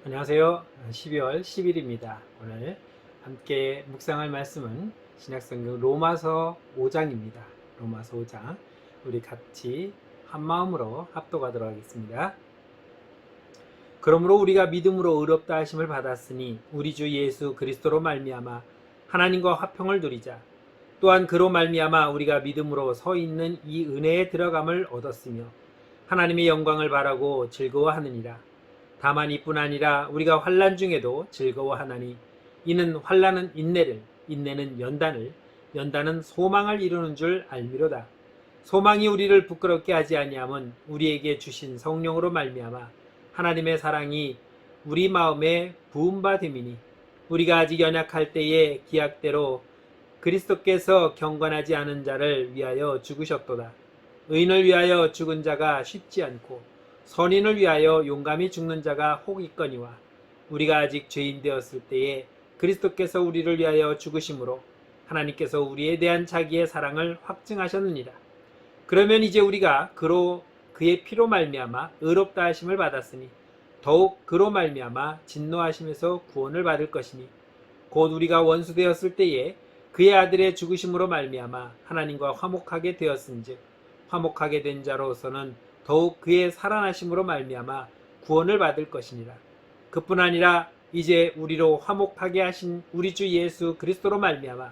안녕하세요. 12월 10일입니다. 오늘 함께 묵상할 말씀은 신약성경 로마서 5장입니다. 로마서 5장. 우리 같이 한 마음으로 합독하도록 하겠습니다. 그러므로 우리가 믿음으로 의롭다 하심을 받았으니 우리 주 예수 그리스도로 말미암아 하나님과 화평을 누리자. 또한 그로 말미암아 우리가 믿음으로 서 있는 이 은혜에 들어감을 얻었으며 하나님의 영광을 바라고 즐거워하느니라. 다만 이뿐 아니라 우리가 환난 중에도 즐거워하나니 이는 환난은 인내를, 인내는 연단을, 연단은 소망을 이루는 줄 알미로다. 소망이 우리를 부끄럽게 하지 아니함은 우리에게 주신 성령으로 말미암아 하나님의 사랑이 우리 마음에 부은 바 됨이니 우리가 아직 연약할 때에 기약대로 그리스도께서 경건하지 않은 자를 위하여 죽으셨도다. 의인을 위하여 죽은 자가 쉽지 않고 선인을 위하여 용감히 죽는 자가 혹 있거니와 우리가 아직 죄인 되었을 때에 그리스도께서 우리를 위하여 죽으심으로 하나님께서 우리에 대한 자기의 사랑을 확증하셨느니라. 그러면 이제 우리가 그의 피로 말미암아 의롭다 하심을 받았으니 더욱 그로 말미암아 진노하심에서 구원을 받을 것이니 곧 우리가 원수 되었을 때에 그의 아들의 죽으심으로 말미암아 하나님과 화목하게 되었은즉 화목하게 된 자로서는 더욱 그의 살아나심으로 말미암아 구원을 받을 것이니라. 그뿐 아니라 이제 우리로 화목하게 하신 우리 주 예수 그리스도로 말미암아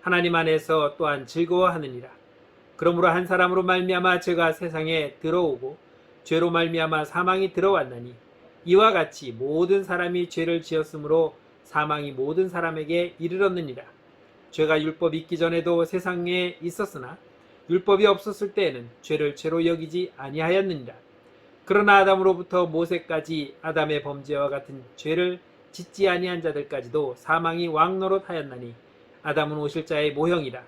하나님 안에서 또한 즐거워하느니라. 그러므로 한 사람으로 말미암아 죄가 세상에 들어오고 죄로 말미암아 사망이 들어왔나니 이와 같이 모든 사람이 죄를 지었으므로 사망이 모든 사람에게 이르렀느니라. 죄가 율법이 있기 전에도 세상에 있었으나 율법이 없었을 때에는 죄를 죄로 여기지 아니하였느니라. 그러나 아담으로부터 모세까지 아담의 범죄와 같은 죄를 짓지 아니한 자들까지도 사망이 왕노릇하였나니 아담은 오실 자의 모형이라.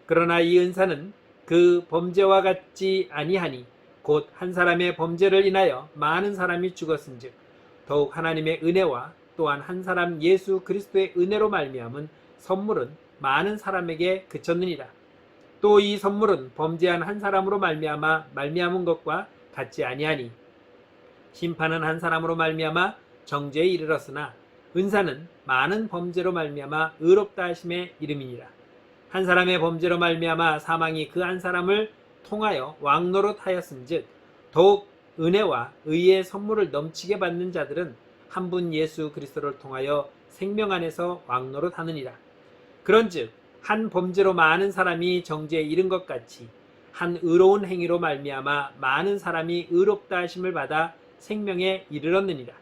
그러나 이 은사는 그 범죄와 같지 아니하니 곧 한 사람의 범죄를 인하여 많은 사람이 죽었은즉 더욱 하나님의 은혜와 또한 한 사람 예수 그리스도의 은혜로 말미암은 선물은 많은 사람에게 그쳤느니라. 또 이 선물은 범죄한 한 사람으로 말미암은 것과 같지 아니하니 심판은 한 사람으로 말미암아 정죄에 이르렀으나 은사는 많은 범죄로 말미암아 의롭다 하심의 이름이니라. 한 사람의 범죄로 말미암아 사망이 그 한 사람을 통하여 왕노릇하였은즉 더욱 은혜와 의의 선물을 넘치게 받는 자들은 한 분 예수 그리스도를 통하여 생명 안에서 왕노릇하느니라. 그런즉 한 범죄로 많은 사람이 정죄에 이른 것 같이 한 의로운 행위로 말미암아 많은 사람이 의롭다 하심을 받아 생명에 이르렀느니라.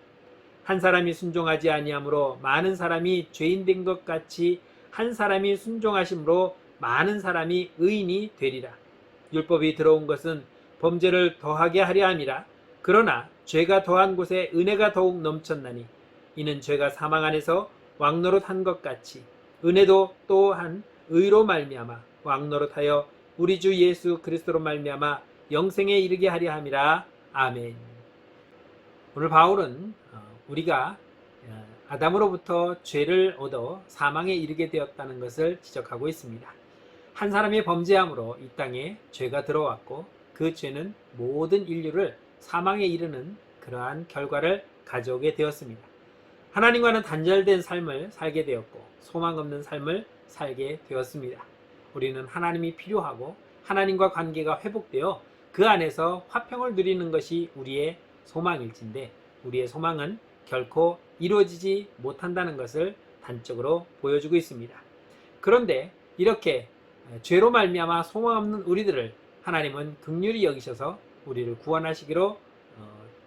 한 사람이 순종하지 아니함으로 많은 사람이 죄인 된 것 같이 한 사람이 순종하심으로 많은 사람이 의인이 되리라. 율법이 들어온 것은 범죄를 더하게 하려 함이라. 그러나 죄가 더한 곳에 은혜가 더욱 넘쳤나니 이는 죄가 사망 안에서 왕노릇한 것 같이 은혜도 또한 의로 말미암아 왕노릇하여 우리 주 예수 그리스도로 말미암아 영생에 이르게 하려 함이라. 아멘. 오늘 바울은 우리가 아담으로부터 죄를 얻어 사망에 이르게 되었다는 것을 지적하고 있습니다. 한 사람의 범죄함으로 이 땅에 죄가 들어왔고 그 죄는 모든 인류를 사망에 이르는 그러한 결과를 가져오게 되었습니다. 하나님과는 단절된 삶을 살게 되었고 소망 없는 삶을 살게 되었습니다. 우리는 하나님이 필요하고 하나님과 관계가 회복되어 그 안에서 화평을 누리는 것이 우리의 소망일진데 우리의 소망은 결코 이루어지지 못한다는 것을 단적으로 보여주고 있습니다. 그런데 이렇게 죄로 말미암아 소망 없는 우리들을 하나님은 긍휼히 여기셔서 우리를 구원하시기로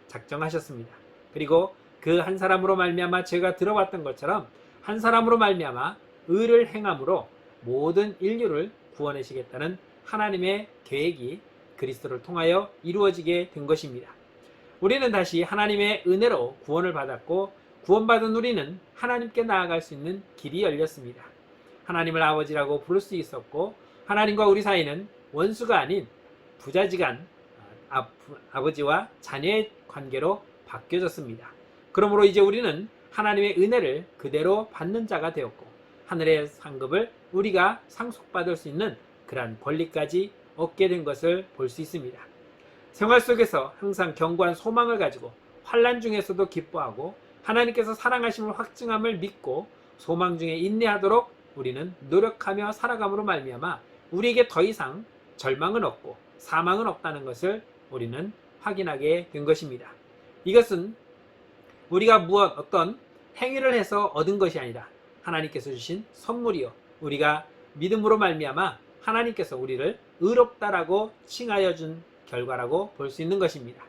작정하셨습니다. 그리고 그 한 사람으로 말미암아 죄가 들어왔던 것처럼 한 사람으로 말미암아 의를 행함으로 모든 인류를 구원하시겠다는 하나님의 계획이 그리스도를 통하여 이루어지게 된 것입니다. 우리는 다시 하나님의 은혜로 구원을 받았고 구원받은 우리는 하나님께 나아갈 수 있는 길이 열렸습니다. 하나님을 아버지라고 부를 수 있었고 하나님과 우리 사이는 원수가 아닌 부자지간 아버지와 자녀의 관계로 바뀌어졌습니다. 그러므로 이제 우리는 하나님의 은혜를 그대로 받는 자가 되었고 하늘의 상급을 우리가 상속받을 수 있는 그러한 권리까지 얻게 된 것을 볼 수 있습니다. 생활 속에서 항상 견고한 소망을 가지고 환난 중에서도 기뻐하고 하나님께서 사랑하심을 확증함을 믿고 소망 중에 인내하도록 우리는 노력하며 살아감으로 말미암아 우리에게 더 이상 절망은 없고 사망은 없다는 것을 우리는 확인하게 된 것입니다. 이것은 우리가 어떤 행위를 해서 얻은 것이 아니라 하나님께서 주신 선물이요, 우리가 믿음으로 말미암아 하나님께서 우리를 의롭다라고 칭하여 준 결과라고 볼 수 있는 것입니다.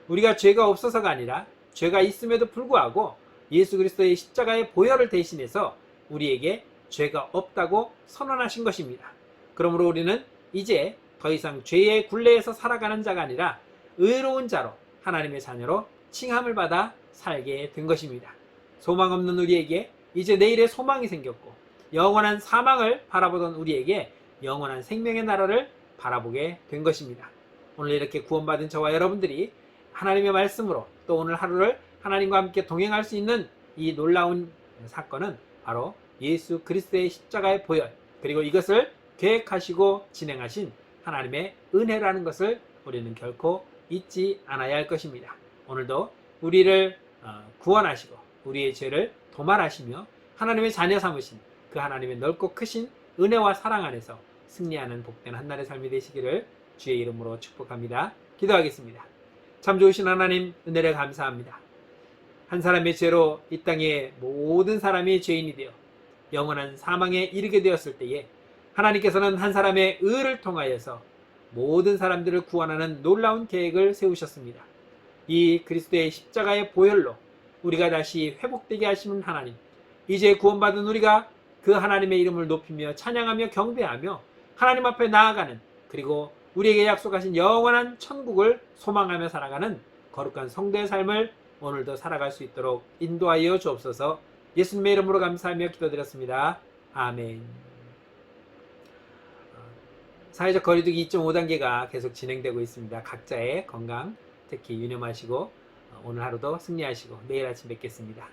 우리가 죄가 없어서가 아니라 죄가 있음에도 불구하고 예수 그리스도의 십자가의 보혈을 대신해서 우리에게 죄가 없다고 선언하신 것입니다. 그러므로 우리는 이제 더 이상 죄의 굴레에서 살아가는 자가 아니라 의로운 자로 하나님의 자녀로 칭함을 받아 살게 된 것입니다. 소망 없는 우리에게 이제 내일의 소망이 생겼고, 영원한 사망을 바라보던 우리에게 영원한 생명의 나라를 바라보게 된 것입니다. 오늘 이렇게 구원받은 저와 여러분들이 하나님의 말씀으로 또 오늘 하루를 하나님과 함께 동행할 수 있는 이 놀라운 사건은 바로 예수 그리스도의 십자가의 보혈, 그리고 이것을 계획하시고 진행하신 하나님의 은혜라는 것을 우리는 결코 잊지 않아야 할 것입니다. 오늘도 우리를 구원하시고 우리의 죄를 도말하시며 하나님의 자녀 삼으신 그 하나님의 넓고 크신 은혜와 사랑 안에서 승리하는 복된 한날의 삶이 되시기를 주의 이름으로 축복합니다. 기도하겠습니다. 참 좋으신 하나님, 은혜를 감사합니다. 한 사람의 죄로 이 땅에 모든 사람이 죄인이 되어 영원한 사망에 이르게 되었을 때에 하나님께서는 한 사람의 의를 통하여서 모든 사람들을 구원하는 놀라운 계획을 세우셨습니다. 이 그리스도의 십자가의 보혈로 우리가 다시 회복되게 하시는 하나님, 이제 구원받은 우리가 그 하나님의 이름을 높이며 찬양하며 경배하며 하나님 앞에 나아가는, 그리고 우리에게 약속하신 영원한 천국을 소망하며 살아가는 거룩한 성도의 삶을 오늘도 살아갈 수 있도록 인도하여 주옵소서. 예수님의 이름으로 감사하며 기도드렸습니다. 아멘. 사회적 거리두기 2.5단계가 계속 진행되고 있습니다. 각자의 건강 특히 유념하시고 오늘 하루도 승리하시고 내일 아침 뵙겠습니다.